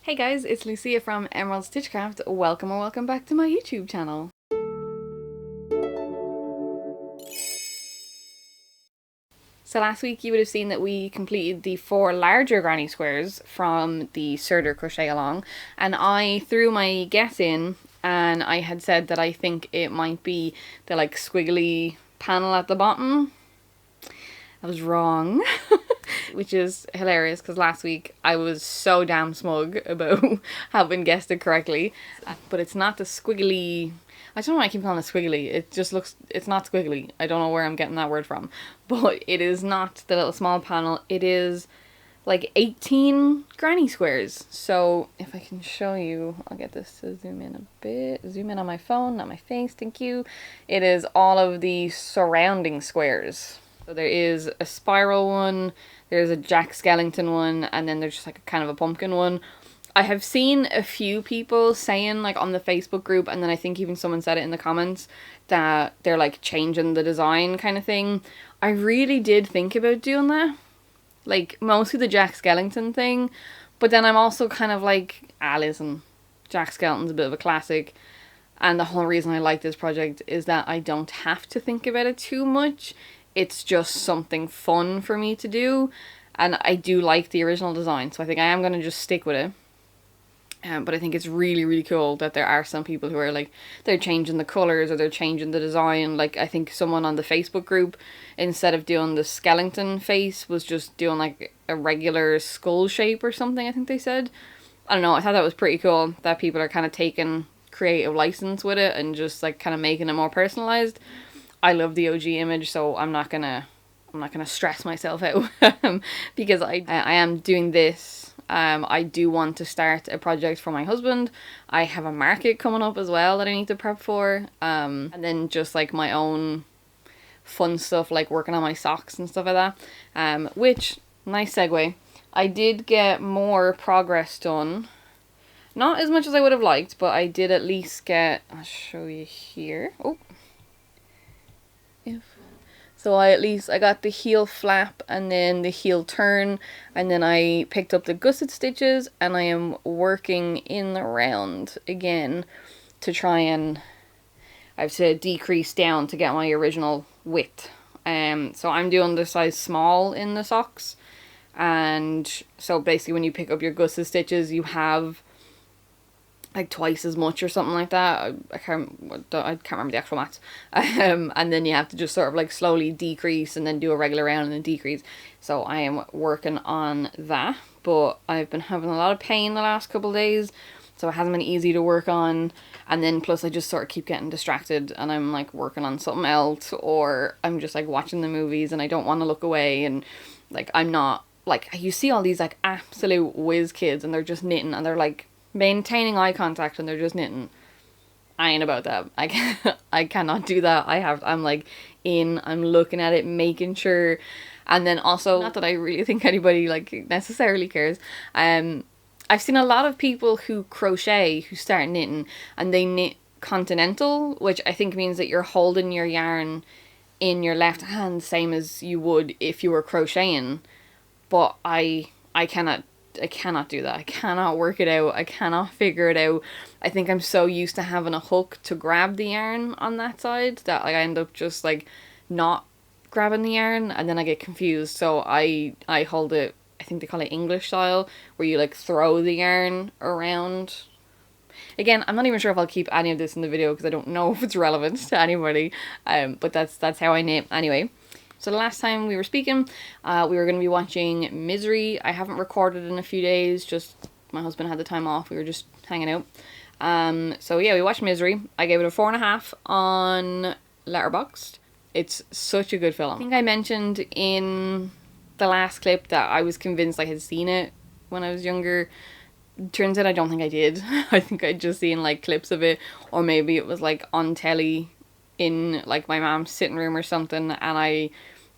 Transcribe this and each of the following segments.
Hey guys, it's Lucia from emeraldstitchcraft. Welcome or welcome back to my YouTube channel. So last week you would have seen that we completed the 4 larger granny squares from the SIRDAR crochet along, and I threw my guess in and I had said that I think it might be the like squiggly panel at the bottom. I was wrong. Which is hilarious because last week I was so damn smug about having guessed it correctly. But it's not the squiggly... I don't know why I keep calling it squiggly. It just looks... It's not squiggly. I don't know where I'm getting that word from. But it is not the little small panel. It is like 18 granny squares. So if I can show you... I'll get this to zoom in a bit. Zoom in on my phone, not my face. Thank you. It is all of the surrounding squares. So there is a spiral one, there's a Jack Skellington one, and then there's just like a kind of a pumpkin one. I have seen a few people saying like on the Facebook group, and then I think even someone said it in the comments, that they're like changing the design kind of thing. I really did think about doing that. Like mostly the Jack Skellington thing, but then I'm also kind of like, listen, Jack Skellington's a bit of a classic. And the whole reason I like this project is that I don't have to think about it too much. It's just something fun for me to do, and I do like the original design, so I think I am going to just stick with it. But I think it's really, really cool that there are some people who are like, they're changing the colours or they're changing the design. Like, I think someone on the Facebook group, instead of doing the Skellington face, was just doing like a regular skull shape or something, I think they said. I don't know, I thought that was pretty cool that people are kind of taking creative license with it and just like kind of making it more personalised. I love the OG image, so I'm not gonna stress myself out because I am doing this. I do want to start a project for my husband. I have a market coming up as well that I need to prep for. And then just like my own fun stuff, like working on my socks and stuff like that. Which, nice segue, I did get more progress done. Not as much as I would have liked, but I did at least get, I'll show you here. Oh. So I got the heel flap and then the heel turn, and then I picked up the gusset stitches, and I am working in the round again to try and I have to decrease down to get my original width. So I'm doing the size small in the socks, and so basically when you pick up your gusset stitches you have like twice as much or something like that. I can't remember the actual maths. And then you have to just sort of like slowly decrease and then do a regular round and then decrease. So I am working on that, but I've been having a lot of pain the last couple of days, so it hasn't been easy to work on. And then plus I just sort of keep getting distracted and I'm like working on something else, or I'm just like watching the movies and I don't want to look away, and like I'm not like, you see all these like absolute whiz kids and they're just knitting and they're like maintaining eye contact and they're just knitting. I ain't about that. I cannot do that. I'm like I'm looking at it, making sure. And then also, not that I really think anybody like necessarily cares, I've seen a lot of people who crochet who start knitting and they knit continental, which I think means that you're holding your yarn in your left hand, same as you would if you were crocheting. But I cannot do that. I cannot work it out. I cannot figure it out. I think I'm so used to having a hook to grab the yarn on that side that like I end up just like not grabbing the yarn, and then I get confused. So I hold it, I think they call it English style, where you like throw the yarn around. Again, I'm not even sure if I'll keep any of this in the video because I don't know if it's relevant to anybody. But that's how I knit anyway. So the last time we were speaking, we were going to be watching Misery. I haven't recorded in a few days, just my husband had the time off, we were just hanging out. So yeah, we watched Misery. I gave it a 4.5 on Letterboxd. It's such a good film. I think I mentioned in the last clip that I was convinced I had seen it when I was younger. Turns out I don't think I did. I think I'd just seen like clips of it, or maybe it was like on telly in like my mom's sitting room or something, and I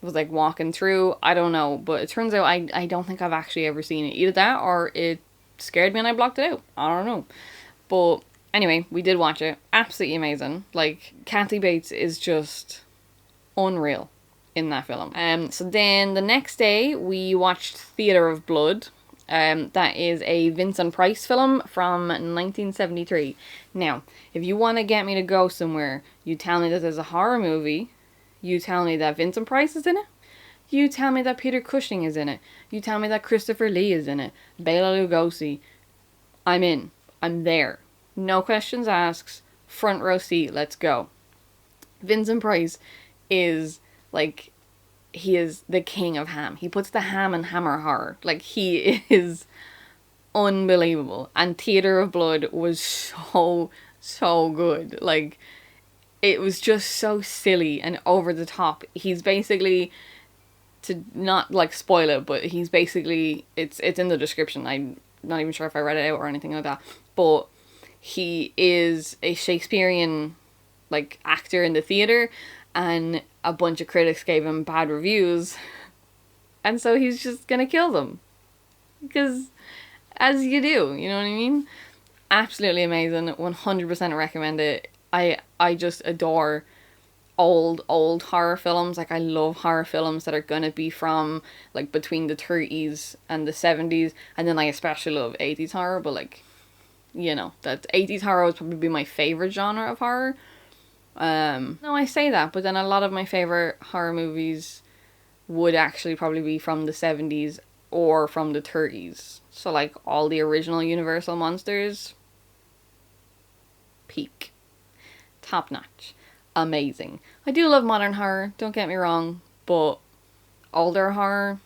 was like walking through. I don't know, but it turns out I don't think I've actually ever seen it. Either that or it scared me and I blocked it out. I don't know. But anyway, we did watch it. Absolutely amazing. Like, Kathy Bates is just unreal in that film. So then the next day we watched Theatre of Blood, That is a Vincent Price film from 1973. Now, if you want to get me to go somewhere, you tell me that there's a horror movie, you tell me that Vincent Price is in it, you tell me that Peter Cushing is in it, you tell me that Christopher Lee is in it, Bela Lugosi, I'm in. I'm there. No questions asked, front row seat, let's go. Vincent Price is, like, he is the king of ham. He puts the ham in Hammer horror. Like, he is unbelievable. And Theatre of Blood was so, so good. Like, it was just so silly and over the top. He's basically, to not, like, spoil it, but he's basically, it's in the description. I'm not even sure if I read it out or anything like that. But he is a Shakespearean, like, actor in the theatre, and a bunch of critics gave him bad reviews, and so he's just gonna kill them, because as you do, you know what I mean? Absolutely amazing. 100% recommend it. I just adore old horror films. Like, I love horror films that are gonna be from, like, between the 30s and the 70s, and then I especially love 80s horror, but, like, you know, that 80s horror would probably be my favorite genre of horror. No, I say that, but then a lot of my favorite horror movies would actually probably be from the 70s or from the 30s. So, like, all the original Universal monsters, peak. Top notch. Amazing. I do love modern horror, don't get me wrong, but older horror,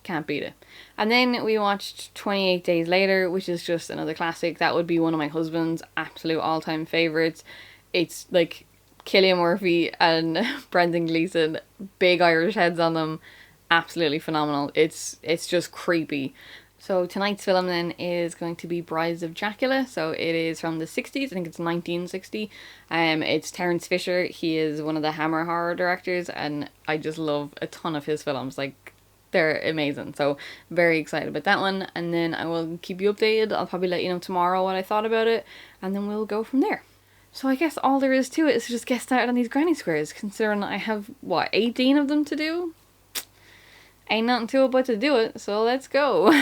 can't beat it. And then we watched 28 Days Later, which is just another classic. That would be one of my husband's absolute all-time favourites. It's, like, Cillian Murphy and Brendan Gleeson, big Irish heads on them, absolutely phenomenal. It's just creepy. So tonight's film then is going to be Brides of Dracula. So it is from the 60s, I think it's 1960. It's Terence Fisher. He is one of the Hammer horror directors, and I just love a ton of his films. Like, they're amazing. So very excited about that one, and then I will keep you updated. I'll probably let you know tomorrow what I thought about it, and then we'll go from there. So I guess all there is to it is to just get started on these granny squares, considering I have, 18 of them to do? Ain't nothing to it but to do it, so let's go.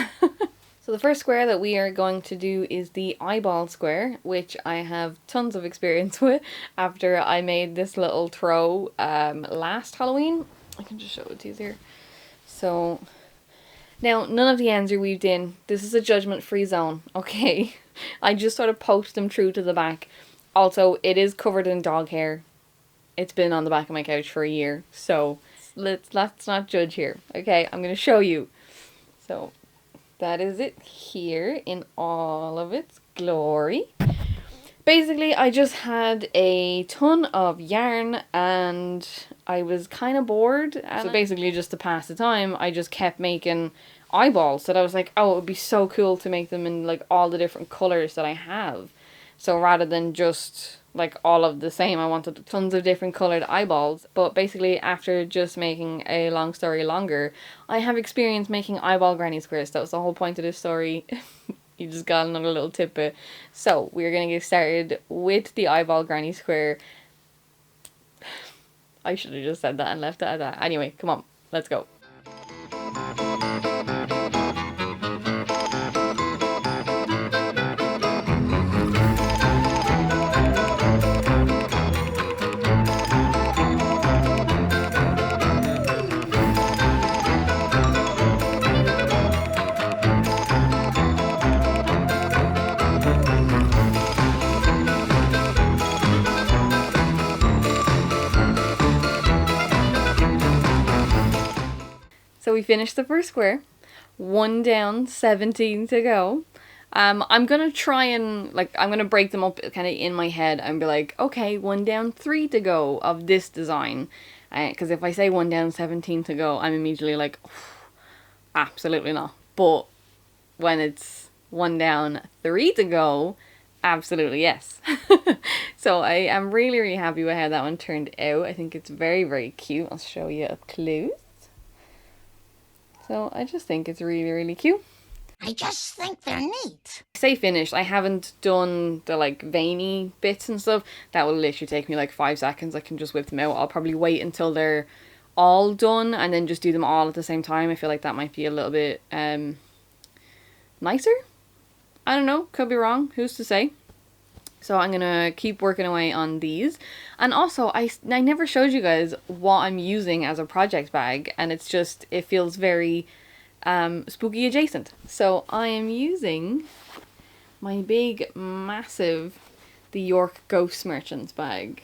So the first square that we are going to do is the eyeball square, which I have tons of experience with after I made this little throw last Halloween. I can just show it to you here. So, now none of the ends are weaved in. This is a judgment-free zone, okay? I just sort of poked them through to the back. Also, it is covered in dog hair. It's been on the back of my couch for a year, so let's not judge here. Okay, I'm going to show you. So, that is it here in all of its glory. Basically, I just had a ton of yarn and I was kind of bored. And so basically, just to pass the time, I just kept making eyeballs that I was like, oh, it would be so cool to make them in, like, all the different colours that I have. So rather than just, like, all of the same, I wanted tons of different coloured eyeballs. But basically, after just making a long story longer, I have experience making eyeball granny squares. That was the whole point of this story. You just got another little tidbit. So, we're going to get started with the eyeball granny square. I should have just said that and left it at that. Anyway, come on, let's go. So we finished the first square. 1 down, 17 to go. I'm gonna try and, like, I'm gonna break them up kind of in my head and be like, okay, 1 down, 3 to go of this design. Because if I say 1 down, 17 to go, I'm immediately like, absolutely not. But when it's 1 down, 3 to go, absolutely yes. So I am really, really happy with how that one turned out. I think it's very, very cute. I'll show you up close. So I just think it's really, really cute. I just think they're neat. I say finished. I haven't done the, like, veiny bits and stuff. That will literally take me like 5 seconds. I can just whip them out. I'll probably wait until they're all done and then just do them all at the same time. I feel like that might be a little bit nicer. I don't know, could be wrong, who's to say. So I'm gonna keep working away on these. And also, I never showed you guys what I'm using as a project bag, and it's just, it feels very spooky adjacent. So I am using my big, massive, the York Ghost Merchants bag.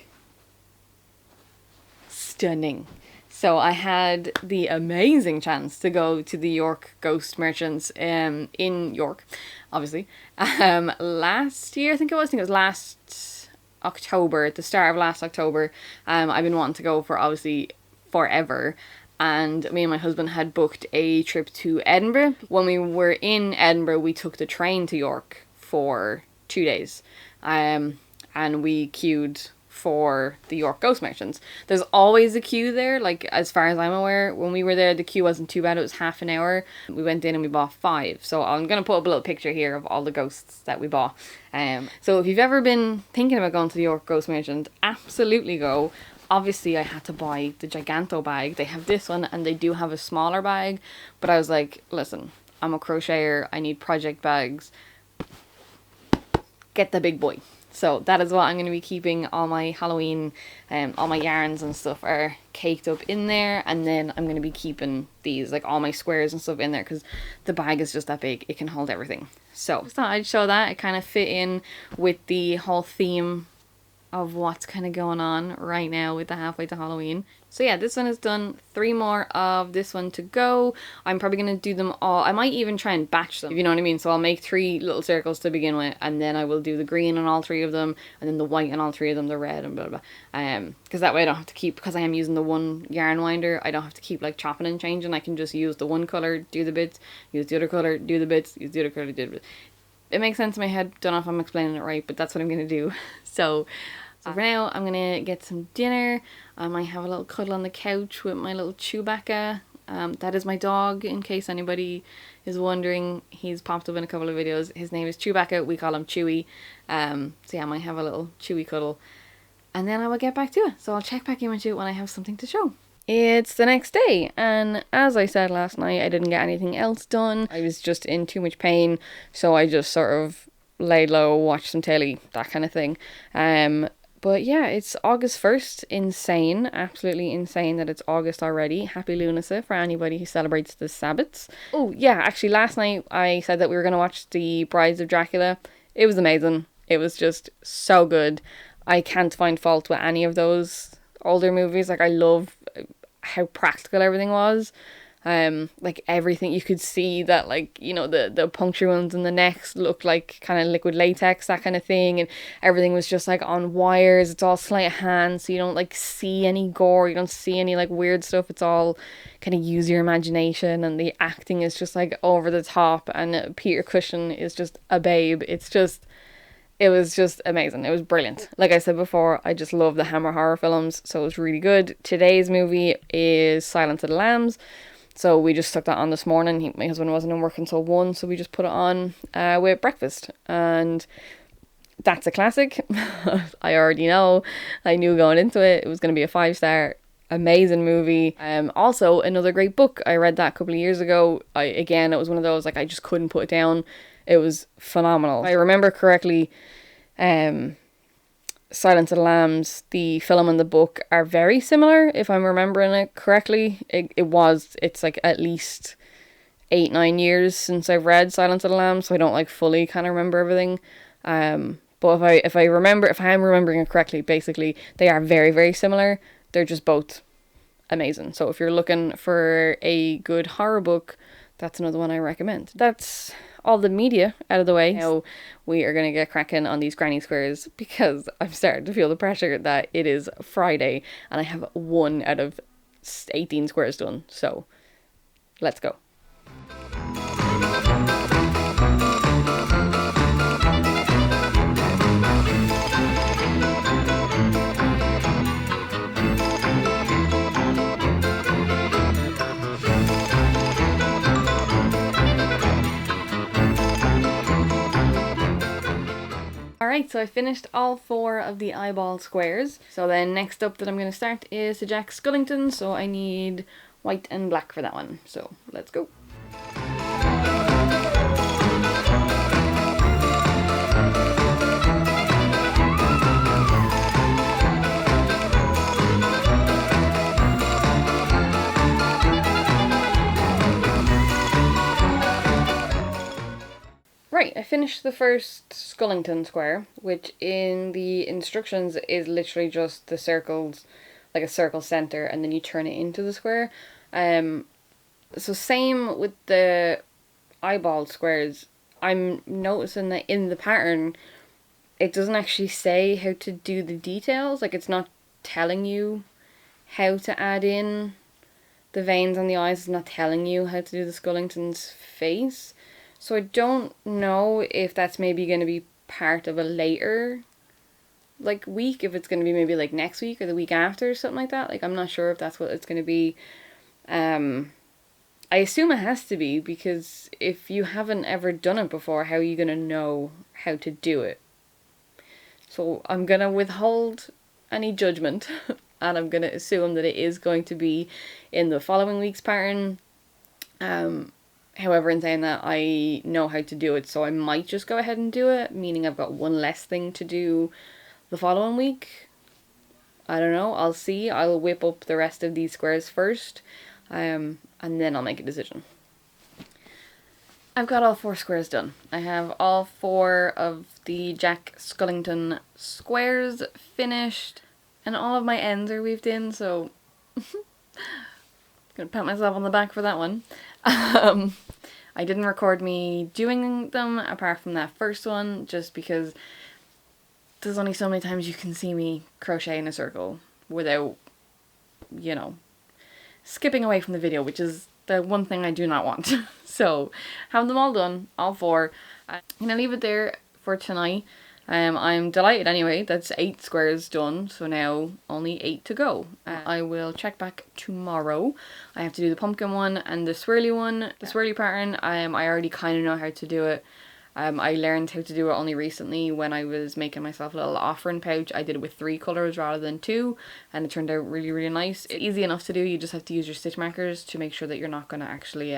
Stunning. So I had the amazing chance to go to the York Ghost Merchants in York, obviously. Last year, I think it was last October, at the start of last October. I've been wanting to go for obviously forever. And me and my husband had booked a trip to Edinburgh. When we were in Edinburgh, we took the train to York for 2 days. And we queued for the York Ghost Merchants. There's always a queue there, like as far as I'm aware. When we were there, the queue wasn't too bad, it was half an hour. We went in and we bought 5. So I'm gonna put up a little picture here of all the ghosts that we bought. So if you've ever been thinking about going to the York Ghost Merchant, absolutely go. Obviously I had to buy the Giganto bag. They have this one and they do have a smaller bag, but I was like, listen, I'm a crocheter, I need project bags. Get the big boy. So that is what I'm going to be keeping. All my Halloween, all my yarns and stuff are caked up in there. And then I'm going to be keeping these, like all my squares and stuff in there, because the bag is just that big. It can hold everything. So just thought I'd show that. It kind of fit in with the whole theme of what's kind of going on right now with the halfway to Halloween. So yeah, this one is done. 3 more of this one to go. I'm probably going to do them all. I might even try and batch them, if you know what I mean. So I'll make 3 little circles to begin with, and then I will do the green on all 3 of them, and then the white on all 3 of them, the red and blah blah. Because that way I don't have to keep, because I am using the one yarn winder, I don't have to keep like chopping and changing. I can just use the one color, do the bits, use the other color, do the bits, use the other color, do the bits. It makes sense in my head. Don't know if I'm explaining it right, but that's what I'm going to do. So for now, I'm going to get some dinner. I might have a little cuddle on the couch with my little Chewbacca. That is my dog, in case anybody is wondering. He's popped up in a couple of videos. His name is Chewbacca. We call him Chewy. So yeah, I might have a little Chewy cuddle. And then I will get back to it. So I'll check back in with you when I have something to show. It's the next day, and as I said last night, I didn't get anything else done. I was just in too much pain, so I just sort of laid low, watched some telly, that kind of thing. But yeah, it's August 1st. Insane. Absolutely insane that it's August already. Happy Lunacy for anybody who celebrates the Sabbats. Oh yeah, actually last night I said that we were going to watch The Brides of Dracula. It was amazing. It was just so good. I can't find fault with any of those older movies. Like, I love how practical everything was. Like everything, you could see that, like, you know, the puncture wounds in the necks looked like kind of liquid latex, that kind of thing, and everything was just like on wires. It's all sleight of hand, so you don't like see any gore, you don't see any like weird stuff. It's all kind of use your imagination, and the acting is just like over the top, and Peter Cushing is just a babe. It was just amazing. It was brilliant. Like I said before, I just love the Hammer horror films, so it was really good. Today's movie is Silence of the Lambs. So we just stuck that on this morning. My husband wasn't in work until 1, so we just put it on with breakfast. And that's a classic. I already know. I knew going into it, it was going to be a 5-star. Amazing movie. Also, another great book. I read that a couple of years ago. It was one of those, like, I just couldn't put it down. It was phenomenal. If I remember correctly, Silence of the Lambs, the film and the book are very similar, if I'm remembering it correctly. It's like at least 8-9 years since I've read Silence of the Lambs, so I don't like fully kind of remember everything. But if I am remembering it correctly, basically they are very, very similar. They're just both amazing. So if you're looking for a good horror book, that's another one I recommend. That's all the media out of the way. Now we are going to get cracking on these granny squares, because I'm starting to feel the pressure that it is Friday and I have 1 out of 18 squares done. So let's go. Alright, so I finished all 4 of the eyeball squares. So then next up that I'm going to start is the Jack Skellington. So I need white and black for that one. So let's go. I finished the first Skellington square, which in the instructions is literally just the circles, like a circle center, and then you turn it into the square. So same with the eyeball squares. I'm noticing that in the pattern, it doesn't actually say how to do the details. Like, it's not telling you how to add in the veins on the eyes. It's not telling you how to do the Skellington's face. So I don't know if that's maybe going to be part of a later, like, week. If it's going to be maybe, like, next week or the week after or something like that. Like, I'm not sure if that's what it's going to be. I assume it has to be, because if you haven't ever done it before, how are you going to know how to do it? So I'm going to withhold any judgment, and I'm going to assume that it is going to be in the following week's pattern. However, in saying that, I know how to do it, so I might just go ahead and do it, meaning I've got one less thing to do the following week. I don't know, I'll see. I'll whip up the rest of these squares first, and then I'll make a decision. I've got all 4 squares done. I have all 4 of the Jack Skellington squares finished, and all of my ends are weaved in, so gonna pat myself on the back for that one. I didn't record me doing them apart from that first one, just because there's only so many times you can see me crochet in a circle without, you know, skipping away from the video, which is the one thing I do not want. So, have them all done, all 4. I'm gonna leave it there for tonight. I'm delighted anyway, that's 8 squares done, so now only 8 to go. I will check back tomorrow. I have to do the pumpkin one and the swirly one. The swirly pattern, I already kind of know how to do it. I learned how to do it only recently when I was making myself a little offering pouch. I did it with 3 colours rather than 2, and it turned out really, really nice. It's easy enough to do, you just have to use your stitch markers to make sure that you're not going to actually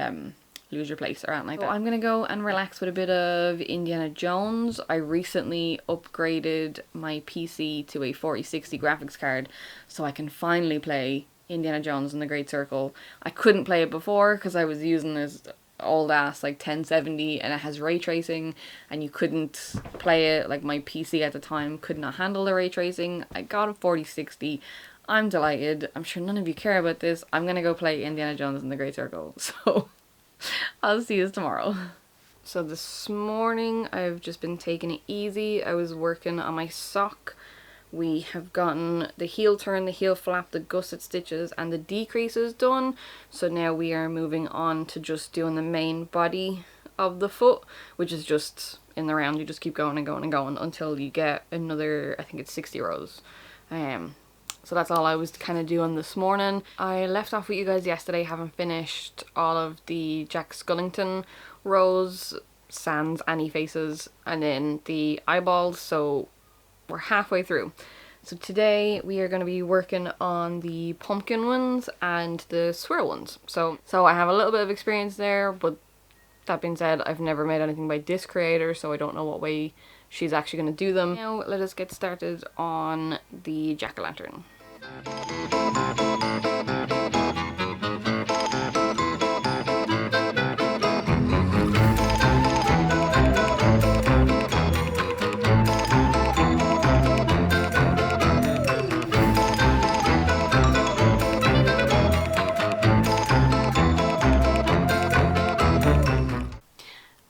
lose your place or anything like that. So I'm going to go and relax with a bit of Indiana Jones. I recently upgraded my PC to a 4060 graphics card, so I can finally play Indiana Jones and the Great Circle. I couldn't play it before because I was using this old ass like 1070 and it has ray tracing, and you couldn't play it. Like, my PC at the time could not handle the ray tracing. I got a 4060. I'm delighted. I'm sure none of you care about this. I'm gonna go play Indiana Jones and the Great Circle, so I'll see you tomorrow. So this morning I've just been taking it easy. I was working on my sock. We have gotten the heel turn, the heel flap, the gusset stitches and the decreases done. So now we are moving on to just doing the main body of the foot, which is just in the round. You just keep going and going and going until you get another, I think it's 60 rows. So that's all I was kind of doing this morning. I left off with you guys yesterday, having finished all of the Jack Skellington rows, sans any faces, and then the eyeballs, so we're halfway through. So today we are going to be working on the pumpkin ones and the swirl ones. So I have a little bit of experience there, but that being said, I've never made anything by this creator, so I don't know what way she's actually going to do them. Now let us get started on the jack-o'-lantern.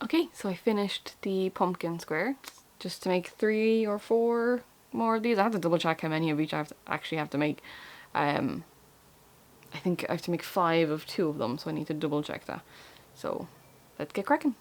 Okay, so I finished the pumpkin square. Just to make 3 or 4 more of these. I have to double check how many of each I actually have to make. I think I have to make 5 of 2 of them, so I need to double check that. So let's get cracking.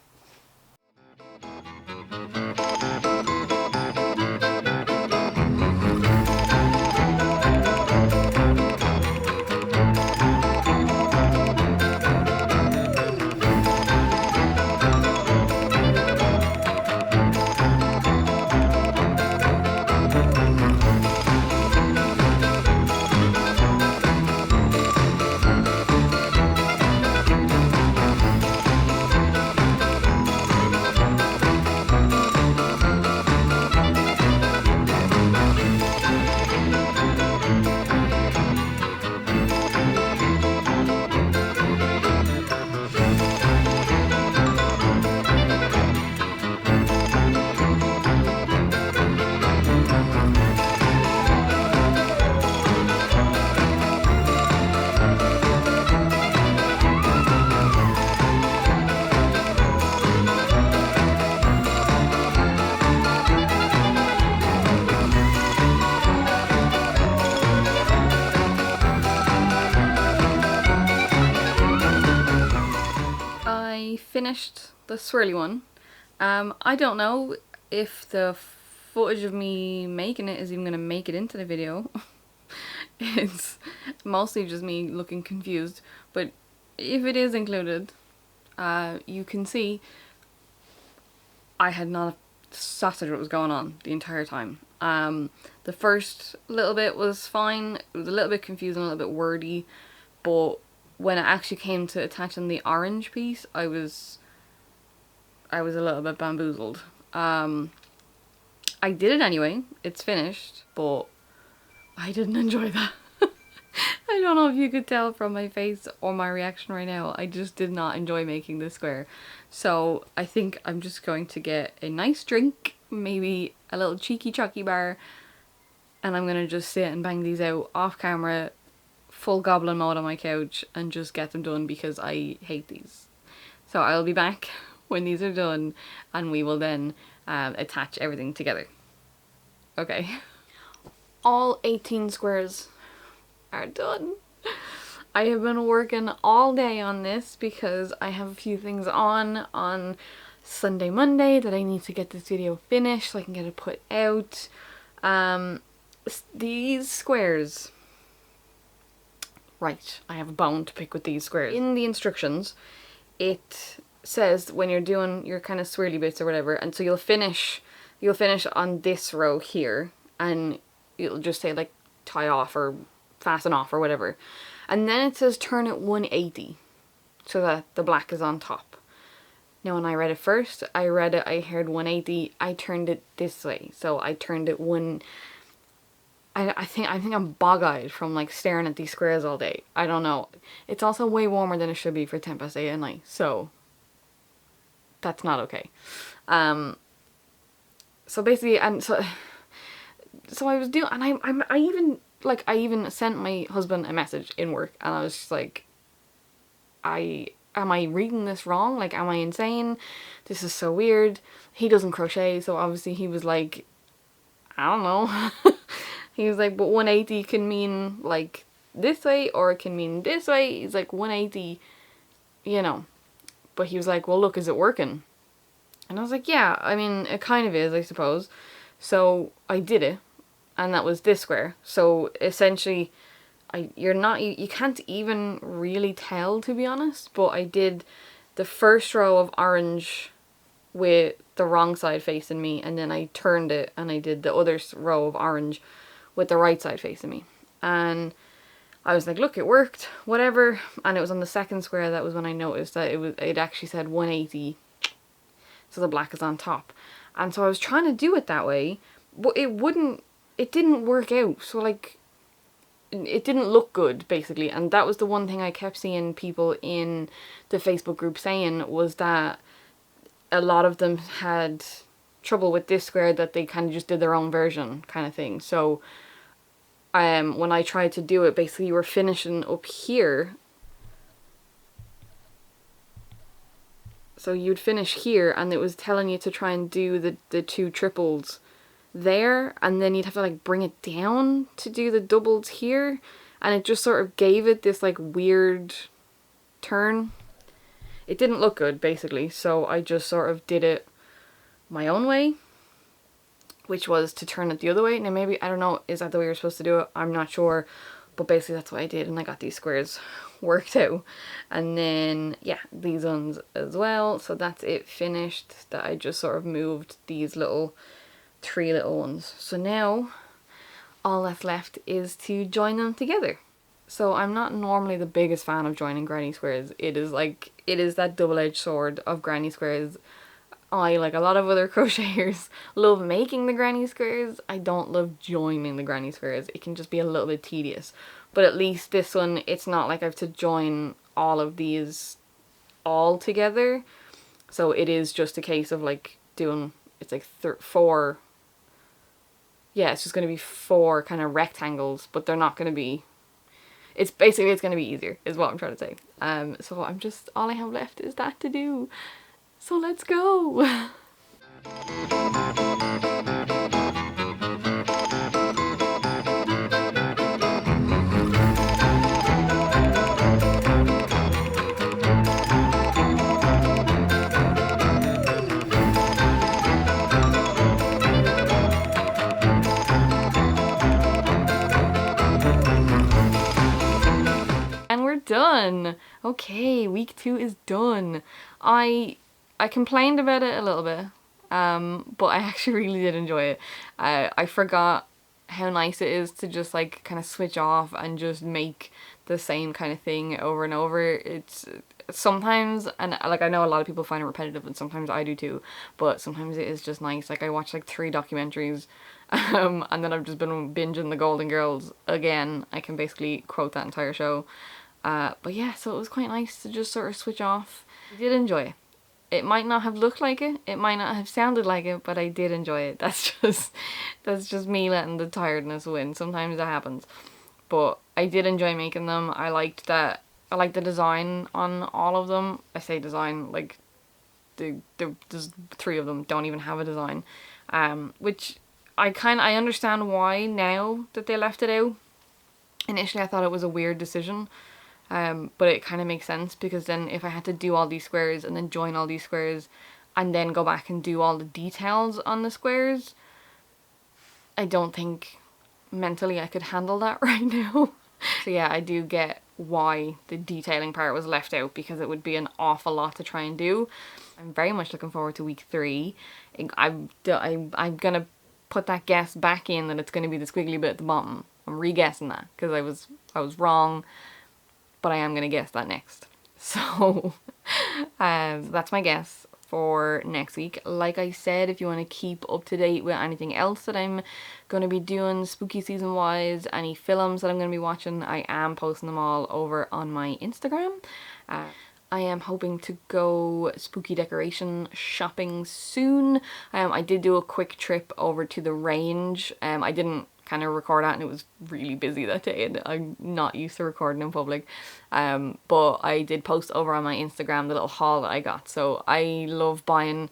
finished the swirly one. I don't know if the footage of me making it is even going to make it into the video. It's mostly just me looking confused, but if it is included, you can see I had not a sausage what was going on the entire time. The first little bit was fine. It was a little bit confusing, a little bit wordy, but when it actually came to attaching the orange piece, I was a little bit bamboozled. I did it anyway. It's finished, but I didn't enjoy that. I don't know if you could tell from my face or my reaction right now. I just did not enjoy making this square. So I think I'm just going to get a nice drink, maybe a little cheeky chucky bar, and I'm going to just sit and bang these out off camera, full goblin mode on my couch, and just get them done because I hate these. So I'll be back when these are done, and we will then attach everything together. Okay. All 18 squares are done. I have been working all day on this because I have a few things on Sunday, Monday that I need to get this video finished so I can get it put out. These squares. Right, I have a bone to pick with these squares. In the instructions, it says when you're doing your kind of swirly bits or whatever, and so you'll finish on this row here, and it'll just say like tie off or fasten off or whatever, and then it says turn it 180 so that the black is on top. Now when I read it first, I heard 180, I turned it this way, so I turned it I think I'm bog-eyed from like staring at these squares all day. I don't know. It's also way warmer than it should be for 8:10 at night, so that's not okay. So basically, and so I was doing, and I even sent my husband a message in work, and I was just like, am I reading this wrong? Like, am I insane? This is so weird. He doesn't crochet, so obviously he was like, I don't know. He was like, but 180 can mean like this way, or it can mean this way. He's like, 180, you know. But he was like, well, look, is it working? And I was like, yeah, I mean, it kind of is, I suppose. So I did it, and that was this square. So essentially, you can't even really tell, to be honest, but I did the first row of orange with the wrong side facing me, and then I turned it and I did the other row of orange with the right side facing me. And I was like, look, it worked, whatever. And it was on the second square that was when I noticed that it actually said 180, so the black is on top. And so I was trying to do it that way, but it didn't work out. So like, it didn't look good, basically. And that was the one thing I kept seeing people in the Facebook group saying, was that a lot of them had trouble with this square, that they kind of just did their own version kind of thing. So when I tried to do it, basically you were finishing up here. So you'd finish here, and it was telling you to try and do the two triples there, and then you'd have to like bring it down to do the doubles here, and it just sort of gave it this like weird turn. It didn't look good, basically, so I just sort of did it my own way, which was to turn it the other way. Now maybe, I don't know, is that the way you're supposed to do it? I'm not sure, but basically that's what I did, and I got these squares worked out. And then yeah, these ones as well. So that's it finished, that I just sort of moved these three little ones. So now all that's left is to join them together. So I'm not normally the biggest fan of joining granny squares. It is that double-edged sword of granny squares. I, like a lot of other crocheters, love making the granny squares. I don't love joining the granny squares. It can just be a little bit tedious. But at least this one, it's not like I have to join all of these all together. So it is just a case of like doing, it's like 4, yeah, it's just going to be 4 kind of rectangles, but they're not going to be, it's going to be easier, is what I'm trying to say. So all I have left is that to do. So let's go! done. Okay, week 2 is done. I complained about it a little bit, but I actually really did enjoy it. I forgot how nice it is to just like kind of switch off and just make the same kind of thing over and over. It's sometimes, and like I know a lot of people find it repetitive, and sometimes I do too, but sometimes it is just nice. Like I watched like 3 documentaries, and then I've just been binging the Golden Girls again. I can basically quote that entire show. But yeah, so it was quite nice to just sort of switch off. I did enjoy it. It might not have looked like it might not have sounded like it, but I did enjoy it. That's just me letting the tiredness win. Sometimes that happens. But I did enjoy making them. I liked the design on all of them. I say design, like there's 3 of them don't even have a design. Which I understand why now that they left it out. Initially I thought it was a weird decision. But it kind of makes sense, because then if I had to do all these squares and then join all these squares and then go back and do all the details on the squares, I don't think mentally I could handle that right now. So yeah, I do get why the detailing part was left out, because it would be an awful lot to try and do. I'm very much looking forward to week 3. I'm gonna put that guess back in that it's gonna be the squiggly bit at the bottom. I'm re-guessing that because I was wrong. But I am going to guess that next. So that's my guess for next week. Like I said, if you want to keep up to date with anything else that I'm going to be doing spooky season wise, any films that I'm going to be watching, I am posting them all over on my Instagram. I am hoping to go spooky decoration shopping soon. I did do a quick trip over to the range. I didn't kind of record that, and it was really busy that day, and I'm not used to recording in public. But I did post over on my Instagram the little haul that I got. So I love buying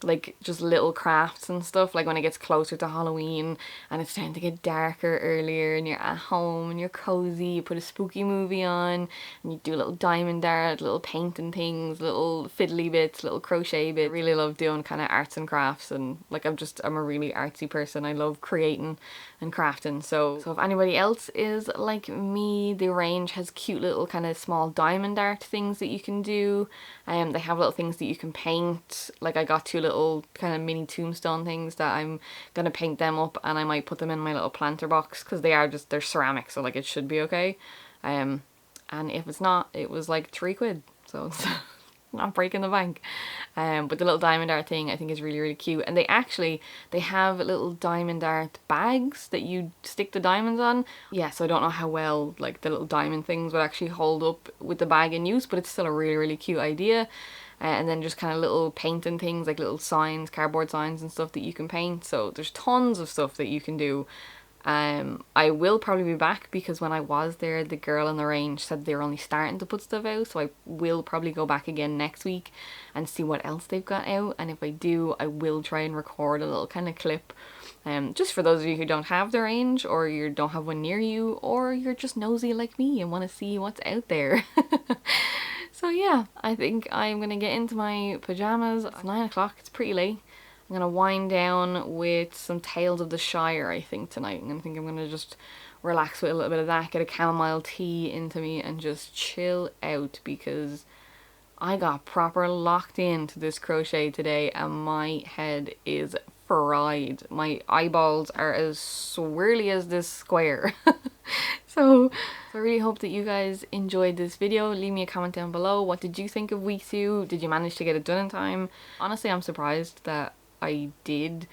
like just little crafts and stuff, like when it gets closer to Halloween and it's starting to get darker earlier and you're at home and you're cozy, you put a spooky movie on and you do a little diamond art, little painting things, little fiddly bits, little crochet bits. I really love doing kind of arts and crafts, and like I'm a really artsy person. I love creating and crafting. So if anybody else is like me, the range has cute little kind of small diamond art things that you can do. They have little things that you can paint. Like I got 2 little kind of mini tombstone things that I'm gonna paint them up, and I might put them in my little planter box, because they're ceramic, so like it should be okay. And if it's not, it was like £3, so it's not breaking the bank. But the little diamond art thing I think is really, really cute. And they have little diamond art bags that you stick the diamonds on. Yeah, so I don't know how well like the little diamond things would actually hold up with the bag in use, but it's still a really, really cute idea. And then just kind of little painting things, like little signs, cardboard signs and stuff that you can paint. So there's tons of stuff that you can do. I will probably be back, because when I was there, the girl in the range said they're only starting to put stuff out, so I will probably go back again next week and see what else they've got out. And if I do, I will try and record a little kind of clip, just for those of you who don't have the range, or you don't have one near you, or you're just nosy like me and want to see what's out there. So yeah, I think I'm gonna get into my pajamas. It's 9 o'clock, it's pretty late. I'm gonna wind down with some Tales of the Shire, I think, tonight. I'm gonna just relax with a little bit of that, get a chamomile tea into me and just chill out, because I got proper locked into this crochet today and my head is fried. My eyeballs are as swirly as this square. So I really hope that you guys enjoyed this video. Leave me a comment down below. What did you think of week 2? Did you manage to get it done in time? Honestly, I'm surprised that I did.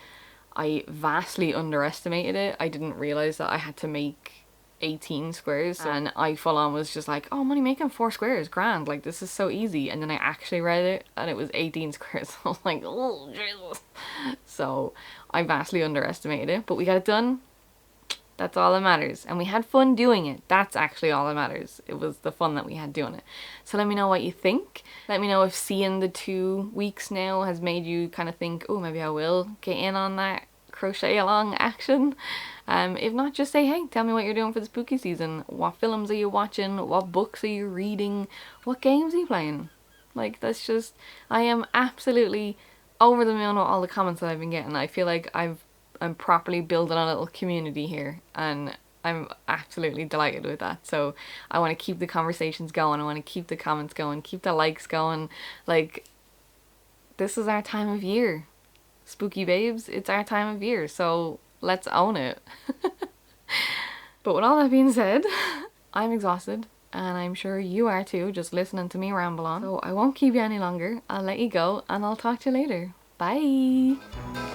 I vastly underestimated it. I didn't realize that I had to make 18 squares, and I full on was just like, oh, I'm only making 4 squares, grand, like this is so easy. And then I actually read it and it was 18 squares. I was like, oh Jesus. So I vastly underestimated it, but we got it done. That's all that matters. And we had fun doing it. That's actually all that matters. It was the fun that we had doing it. So let me know what you think. Let me know if seeing the 2 weeks now has made you kind of think, oh, maybe I will get in on that crochet along action. If not, just say, hey, tell me what you're doing for the spooky season. What films are you watching? What books are you reading? What games are you playing? Like, that's just, I am absolutely over the moon with all the comments that I've been getting. I feel like I'm properly building a little community here, and I'm absolutely delighted with that. So I want to keep the conversations going. I want to keep the comments going, keep the likes going. Like, this is our time of year. Spooky babes, it's our time of year. So let's own it. But with all that being said, I'm exhausted. And I'm sure you are too, just listening to me ramble on. So I won't keep you any longer. I'll let you go and I'll talk to you later. Bye!